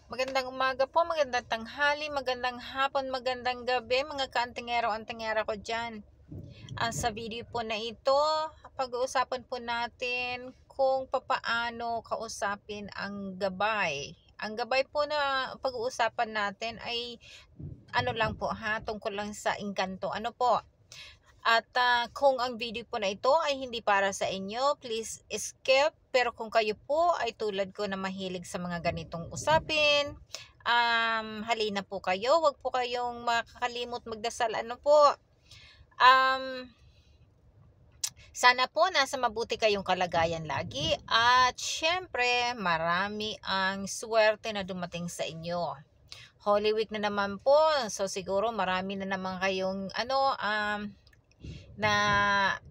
Magandang umaga po, magandang tanghali, magandang hapon, magandang gabi mga kaantingero-antingera ko dyan. Sa video po na ito, pag-uusapan po natin kung papaano kausapin ang gabay. Ang gabay po na pag-uusapan natin ay ano lang po ha, tungkol lang sa engkanto. Ano po? At kung ang video po na ito ay hindi para sa inyo, please skip. Pero kung kayo po ay tulad ko na mahilig sa mga ganitong usapin, halina po kayo. Huwag po kayong makakalimot magdasal. Ano po? Sana po nasa mabuti kayong kalagayan lagi. At syempre, marami ang swerte na dumating sa inyo. Holy Week na naman po. So siguro marami na naman kayong na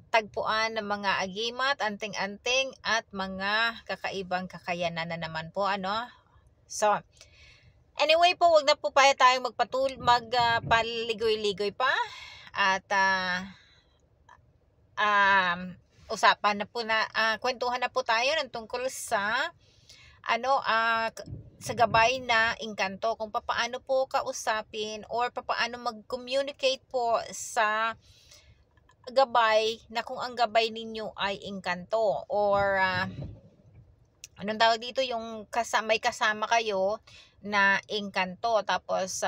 tagpuan ng mga agimat, anting-anting at mga kakaibang kakayanan na naman po ano. So, anyway po, wag na po pa tayong magpaligoy-ligoy pa at usapan na po na kwentuhan na po tayo ng tungkol sa sa gabay na engkanto, kung paano po kausapin or paano mag-communicate po sa gabay na kung ang gabay ninyo ay engkanto or anong tawag dito, yung may kasama kayo na engkanto tapos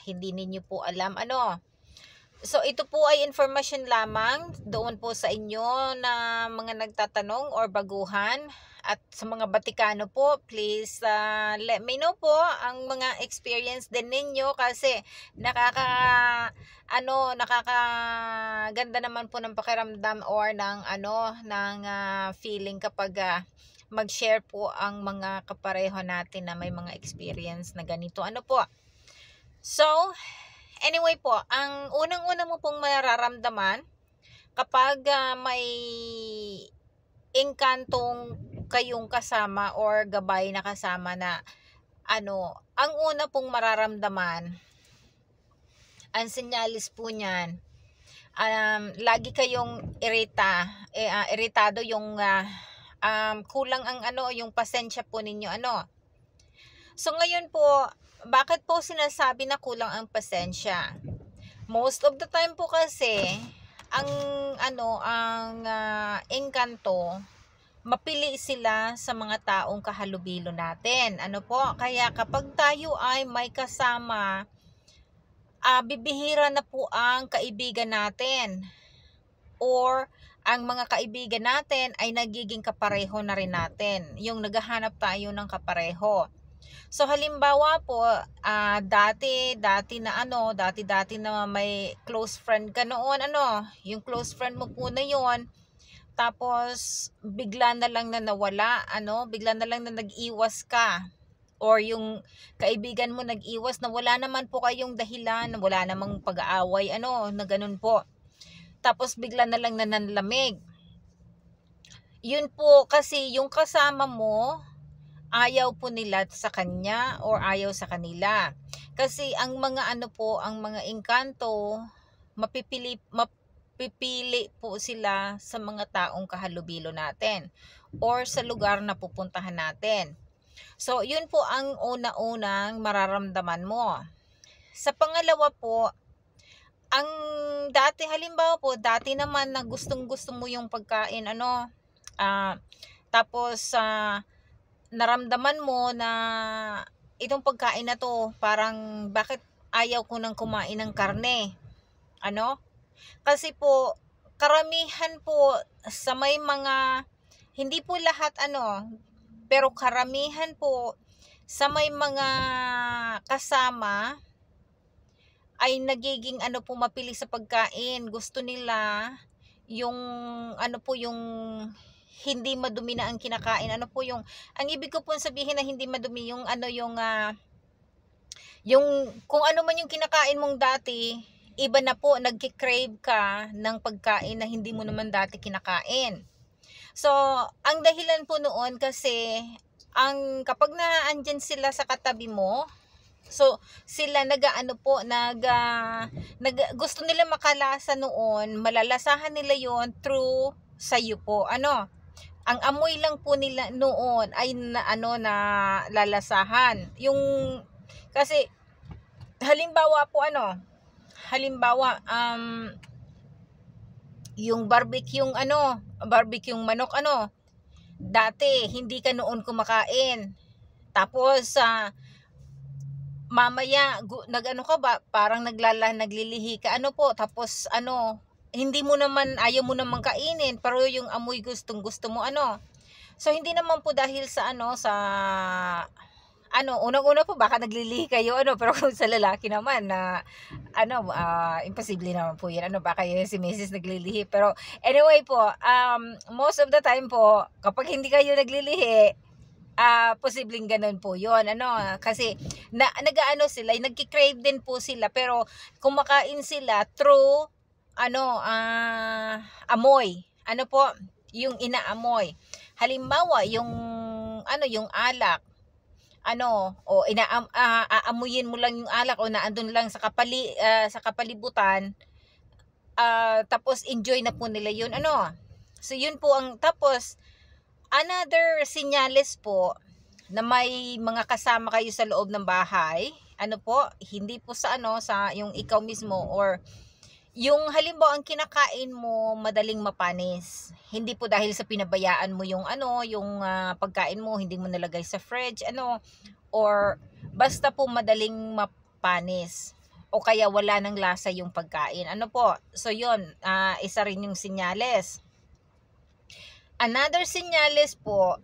hindi ninyo po alam ano. So ito po ay information lamang doon po sa inyo na mga nagtatanong or baguhan, at sa mga Batikano po, please let me know po ang mga experience din ninyo, kasi nakakaganda naman po ng pakiramdam or ng feeling kapag mag-share po ang mga kapareho natin na may mga experience na ganito. Ano po? So, anyway po, ang unang-una mo pong mararamdaman kapag may engkantong kayong kasama or gabay na kasama na ang una pong mararamdaman, ang senyalis po niyan, lagi kayong iritado, yung kulang ang yung pasensya po ninyo So ngayon po, bakit po sinasabi na kulang ang pasensya? Most of the time po kasi ang engkanto, mapili sila sa mga taong kahalubilo natin. Ano po? Kaya kapag tayo ay may kasama, bibihira na po ang kaibigan natin. Or ang mga kaibigan natin ay nagiging kapareho na rin natin. Yung naghahanap tayo ng kapareho. So halimbawa po, dati na may close friend ka noon, yung close friend mo po na yon, tapos bigla na lang na nawala, bigla na lang na nag-iwas ka, or yung kaibigan mo nag-iwas na wala naman po kayong dahilan, wala namang pag-aaway, na ganun po. Tapos bigla na lang na nanlamig. Yun po kasi yung kasama mo, ayaw po nila sa kanya or ayaw sa kanila. Kasi ang mga ang mga engkanto, mapipili po sila sa mga taong kahalubilo natin or sa lugar na pupuntahan natin. So, yun po ang una-unang mararamdaman mo. Sa pangalawa po, ang halimbawa po, dati naman na gustong-gusto mo yung pagkain, tapos naramdaman mo na itong pagkain na to, parang bakit ayaw ko nang kumain ng karne, kasi po karamihan po sa may mga, hindi po lahat pero karamihan po sa may mga kasama ay nagiging mapili sa pagkain. Gusto nila yung yung hindi madumi na ang kinakain. Ang ibig ko po sabihin na hindi madumi, yung kung ano man yung kinakain mong dati, iba na po, nagki-crave ka ng pagkain na hindi mo naman dati kinakain. So, ang dahilan po noon kasi, kapag naandyan sila sa katabi mo, so sila gusto nila makalasa noon, malalasahan nila yon through sayo po, Ang amoy lang po nila noon ay na lalasahan. Yung kasi halimbawa po halimbawa yung barbecue manok dati hindi ka noon kumakain. Tapos mamaya nag-ano ka ba, parang naglilihi ka tapos hindi mo naman, ayaw mo naman kainin, pero yung amoy gustong gusto mo So hindi naman po dahil sa unang-una po baka naglilihi kayo pero kung sa lalaki naman na imposible naman po yan baka yun si Mrs. naglilihi. Pero anyway po, most of the time po kapag hindi kayo naglilihi, posibleng ganun po yun kasi sila, nagki-crave din po sila, pero kumakain sila through amoy po, yung inaamoy. Halimbawa yung alak o aamuyin mo lang yung alak o naandun lang sa kapalibutan, tapos enjoy na po nila yun so yun po tapos another senyales po na may mga kasama kayo sa loob ng bahay po, hindi po sa sa yung ikaw mismo, or yung halimbawa ang kinakain mo madaling mapanis, hindi po dahil sa pinabayaan mo yung yung pagkain mo, hindi mo nalagay sa fridge or basta po madaling mapanis o kaya wala ng lasa yung pagkain po. So yun, isa rin yung senyales. Another senyales po,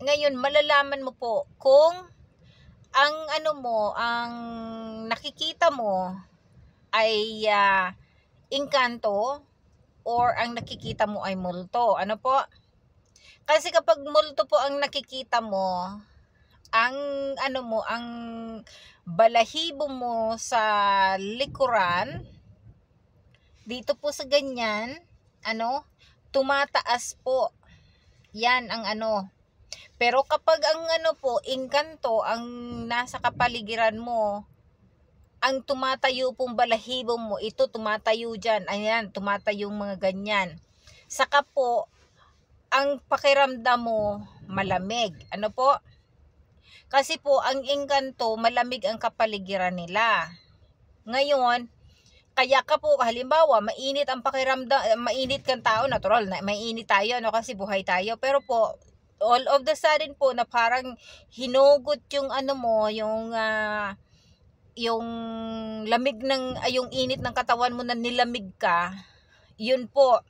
ngayon malalaman mo po kung ang ang nakikita mo ay engkanto or ang nakikita mo ay multo. Po? Kasi kapag multo po ang nakikita mo, ang ang balahibo mo sa likuran, dito po sa ganyan, tumataas po. Yan ang Pero kapag ang po, engkanto ang nasa kapaligiran mo, ang tumatayo pong balahibo mo, ito tumatayo dyan, ayan, tumatayo mga ganyan. Saka po, ang pakiramdam mo, malamig. Po? Kasi po, ang engkanto, malamig ang kapaligiran nila. Ngayon, kaya ka po, halimbawa, mainit ang pakiramdam, mainit kang tao, natural, na mainit tayo, kasi buhay tayo. Pero po, all of the sudden po, na parang hinugot yung yung lamig yung init ng katawan mo na nilamig ka, yun po.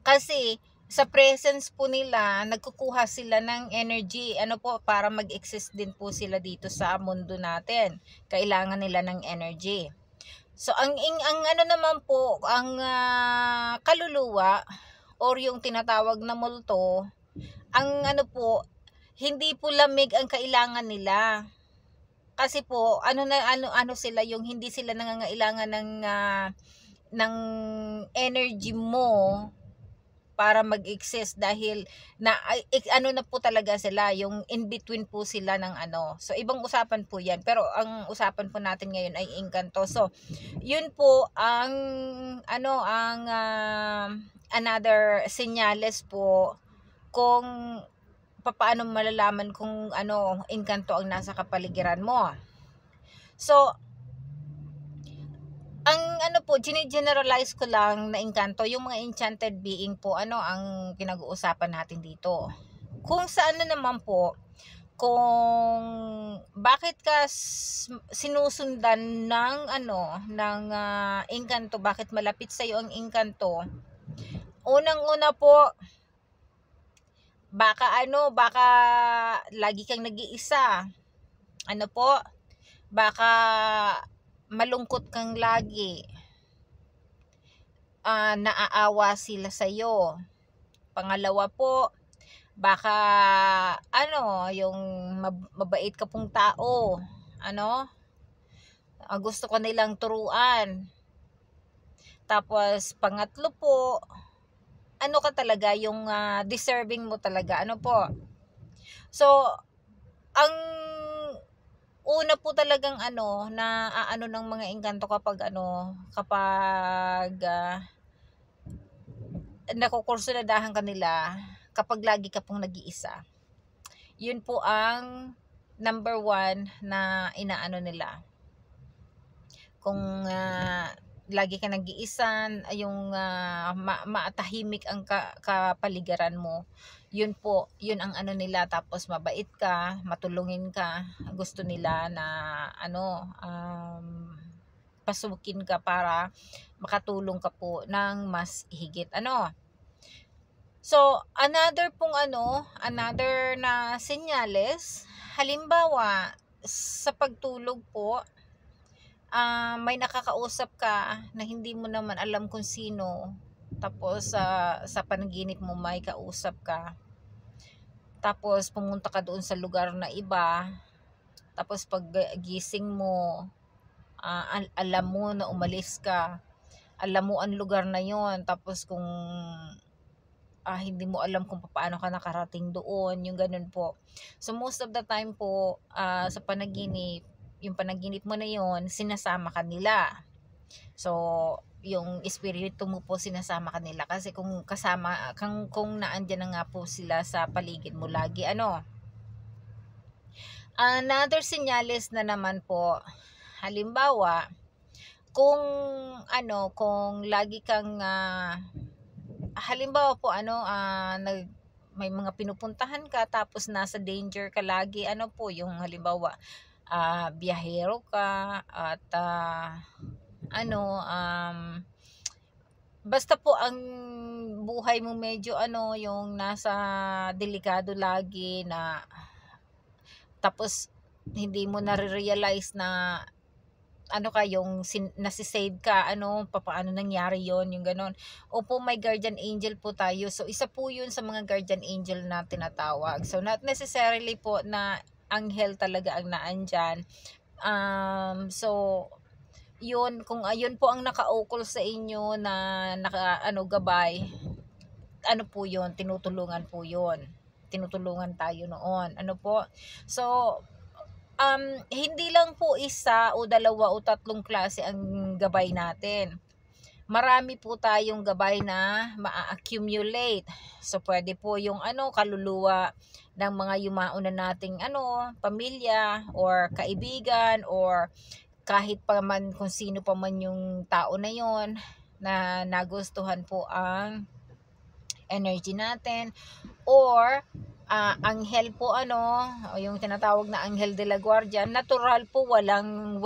Kasi sa presence po nila, nagkukuha sila ng energy, po, para mag-exist din po sila dito sa mundo natin. Kailangan nila ng energy. So ang naman po, ang kaluluwa or yung tinatawag na multo, ang po, hindi po lamig ang kailangan nila. Kasi po, sila, yung hindi sila nangangailangan ng energy mo para mag-exist, dahil na po talaga sila, yung in between po sila ng So ibang usapan po 'yan, pero ang usapan po natin ngayon ay engkanto. So yun po ang another senyales po kung paano malalaman kung engkanto ang nasa kapaligiran mo. So ang po, generalize ko lang na engkanto, yung mga enchanted being po, ang pinag-uusapan natin dito. Kung saan naman po, kung bakit ka sinusundan ng engkanto, bakit malapit sa iyo ang engkanto? Unang-una po, baka lagi kang nag-iisa. Po? Baka malungkot kang lagi. Naaawa sila sa iyo. Pangalawa po, baka yung mabait ka pong tao, gusto ko nilang turuan. Tapos pangatlo po, ka talaga, yung deserving mo talaga, po. So ang una po talagang na ng mga engkanto kapag nakukursunadahan kanila kapag lagi ka pong nag-iisa. Yun po ang number 1 na inaano nila. Kung lagi ka nag-iisa, yung maatahimik ang kapaligiran mo, yun po, yun ang ano nila. Tapos mabait ka, matulungin ka, gusto nila na pasukin ka para makatulong ka po ng mas higit. So, another na senyales, halimbawa, sa pagtulog po, may nakakausap ka na hindi mo naman alam kung sino, tapos sa panaginip mo may kausap ka, tapos pumunta ka doon sa lugar na iba, tapos pag gising mo, alam mo na umalis ka, alam mo ang lugar na yon, tapos kung hindi mo alam kung paano ka nakarating doon, yung ganun po. So most of the time po, sa panaginip, yung panaginip mo na yon, sinasama ka nila. So yung espiritu mo po sinasama ka nila, kasi kung kasama kung naandyan na nga po sila sa paligid mo lagi. Another senyales na naman po, halimbawa, kung lagi kang halimbawa po may mga pinupuntahan ka tapos nasa danger ka lagi, yung halimbawa biyahero ka at basta po ang buhay mo medyo yung nasa delikado lagi, na tapos hindi mo na-realize na yung nasisave ka, paano nangyari yon, yung ganon. Opo, may guardian angel po tayo. So isa po yun sa mga guardian angel na tinatawag. So not necessarily po na anghel talaga ang naandyan. So yun, kung ayun po ang nakaukol sa inyo na gabay, po yun, tinutulungan po yun. Tinutulungan tayo noon. So hindi lang po isa o dalawa o tatlong klase ang gabay natin. Marami po tayong gabay na ma-accumulate. So pwede po yung kaluluwa ng mga yumauna nating pamilya or kaibigan, or kahit pa man kung sino pa man yung tao na yon na nagustuhan po ang energy natin, or anghel po, yung tinatawag na anghel de la guardia. Natural po, walang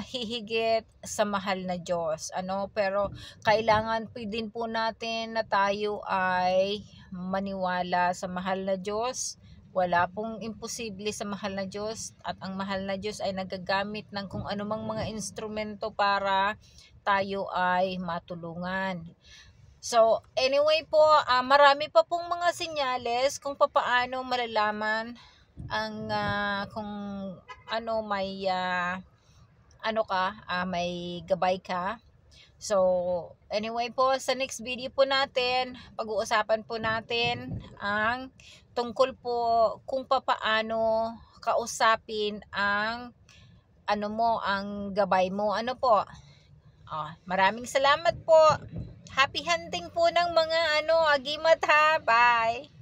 hihigit sa mahal na Diyos, pero kailangan din po natin na tayo ay maniwala sa mahal na Diyos. Wala pong imposible sa mahal na Diyos, at ang mahal na Diyos ay nagagamit ng kung anumang mga instrumento para tayo ay matulungan. So, anyway po, marami pa pong mga senyales kung paano malalaman ang kung may may gabay ka. So, anyway po, sa next video po natin, pag-uusapan po natin ang tungkol po kung paano kausapin ang ang gabay mo. Maraming salamat po. Happy hunting po ng mga agimat ha. Bye!